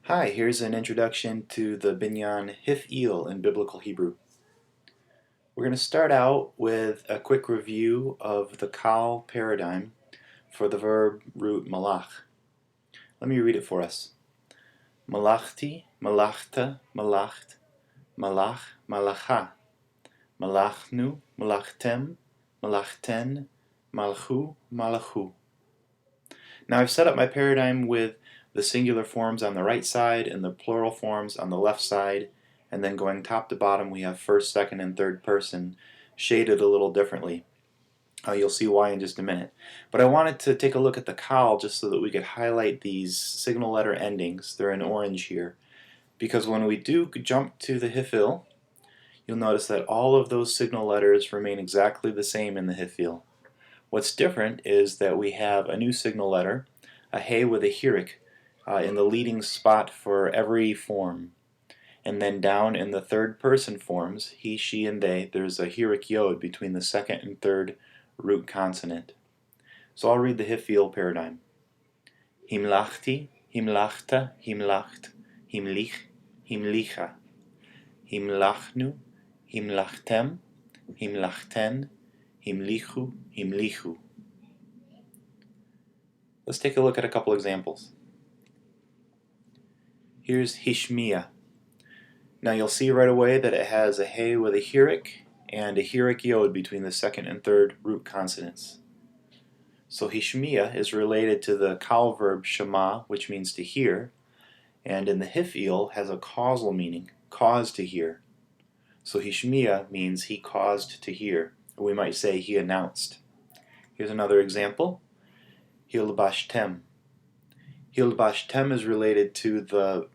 Hi, here's an introduction to the binyan Hif'il in Biblical Hebrew. We're going to start out with a quick review of the kal paradigm for the verb root malach. Let me read it for us. Malachti, malachta, malacht, malach, malacha, malachnu, malachtem, malachten, malchu, malachu. Now I've set up my paradigm with the singular forms on the right side and the plural forms on the left side, and then going top to bottom we have first, second, and third person shaded a little differently. You'll see why in just a minute. But I wanted to take a look at the kal just so that we could highlight these signal letter endings. They're in orange here. Because when we do jump to the Hif'il, you'll notice that all of those signal letters remain exactly the same in the Hif'il. What's different is that we have a new signal letter, a hey with a hirik, in the leading spot for every form. And then down in the third person forms, he, she, and they, there's a hirik yod between the second and third root consonant. So I'll read the Hif'il paradigm. Himlachti, himlachta, himlacht, himlich, himlicha. Himlachnu, himlachtem, himlachten, himlichu, himlichu. Let's take a look at a couple examples. Here's Hishmiya. Now you'll see right away that it has a hey with a hirik and a hirik yod between the second and third root consonants. So Hishmiya is related to the kal verb shema, which means to hear, and in the Hif'il has a causal meaning, cause to hear. So Hishmiya means he caused to hear, or we might say he announced. Here's another example. Hilbashtem. Hilbashtem is related to the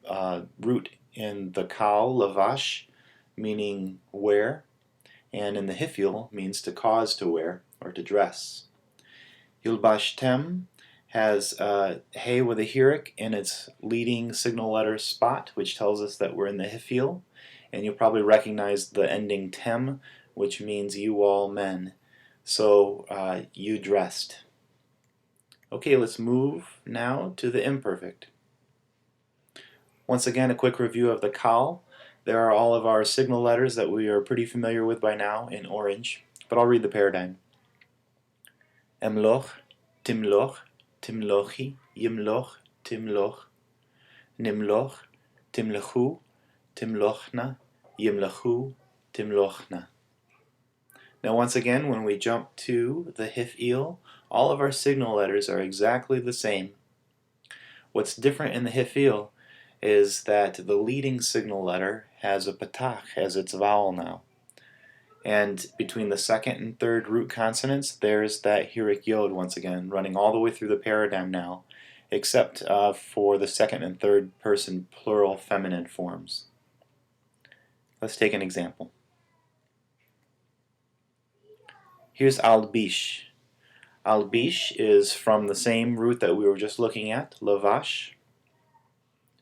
root in the kal, lavash, meaning wear, and in the Hif'il means to cause to wear or to dress. Hilbashtem has hey with a hirik in its leading signal letter spot, which tells us that we're in the Hif'il, and you'll probably recognize the ending tem, which means you all men. So you dressed. Okay, let's move now to the imperfect. Once again, a quick review of the kal. There are all of our signal letters that we are pretty familiar with by now in orange, but I'll read the paradigm. Emloch, timloch, timlochi, yimloch, timloch, nimloch, timlechu, timlochna, yimlechu, timlochna. Now once again, when we jump to the Hif'il, all of our signal letters are exactly the same. What's different in the Hif'il is that the leading signal letter has a patach as its vowel now. And between the second and third root consonants, there's that hirik yod once again, running all the way through the paradigm now, except for the second and third person plural feminine forms. Let's take an example. Here's albish. Albish is from the same root that we were just looking at, lavash.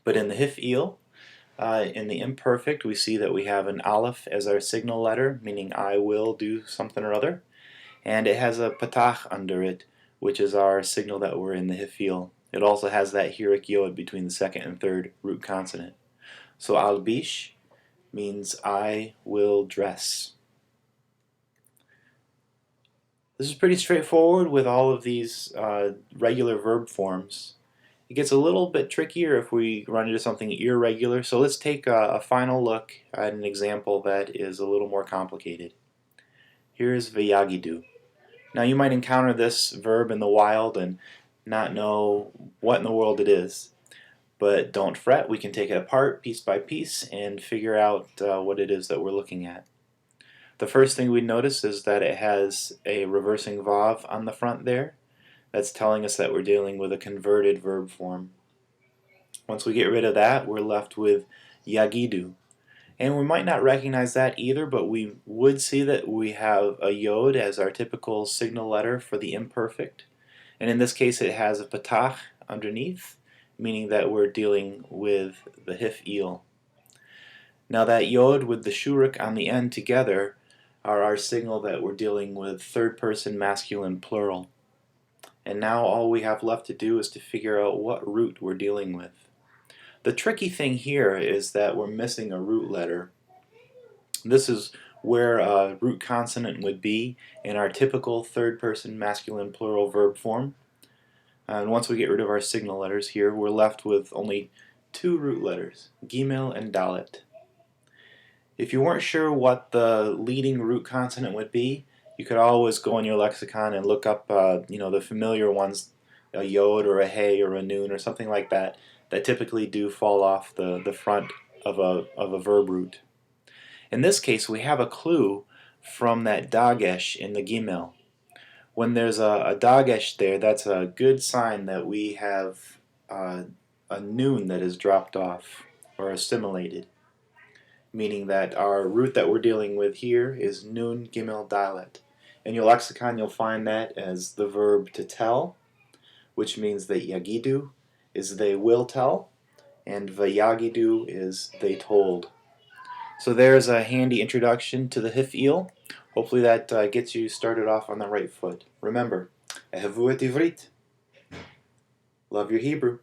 But in the Hif'il, in the imperfect, we see that we have an aleph as our signal letter, meaning I will do something or other. And it has a patach under it, which is our signal that we're in the Hif'il. It also has that hirik yod between the second and third root consonant. So albish means I will dress. This is pretty straightforward with all of these regular verb forms. It gets a little bit trickier if we run into something irregular, so let's take a final look at an example that is a little more complicated. Here's vayagidu. Now you might encounter this verb in the wild and not know what in the world it is, but don't fret, we can take it apart piece by piece and figure out what it is that we're looking at. The first thing we notice is that it has a reversing vav on the front there. That's telling us that we're dealing with a converted verb form. Once we get rid of that, we're left with yagidu. And we might not recognize that either, but we would see that we have a yod as our typical signal letter for the imperfect. And in this case it has a patach underneath, meaning that we're dealing with the Hif'il. Now that yod with the shurik on the end together are our signal that we're dealing with third person masculine plural. And now all we have left to do is to figure out what root we're dealing with. The tricky thing here is that we're missing a root letter. This is where a root consonant would be in our typical third-person masculine plural verb form. And once we get rid of our signal letters here, we're left with only two root letters, Gimel and Dalet. If you weren't sure what the leading root consonant would be, you could always go in your lexicon and look up the familiar ones, a yod or a hey or a nun or something like that, that typically do fall off the front of a verb root. In this case, we have a clue from that dagesh in the Gimel. When there's a dagesh there, that's a good sign that we have a nun that is dropped off or assimilated, meaning that our root that we're dealing with here is nun gimel dalet. In your lexicon, you'll find that as the verb to tell, which means that yagidu is they will tell, and vayagidu is they told. So there's a handy introduction to the Hif'il. Hopefully that gets you started off on the right foot. Remember, ehevu et ivrit. Love your Hebrew.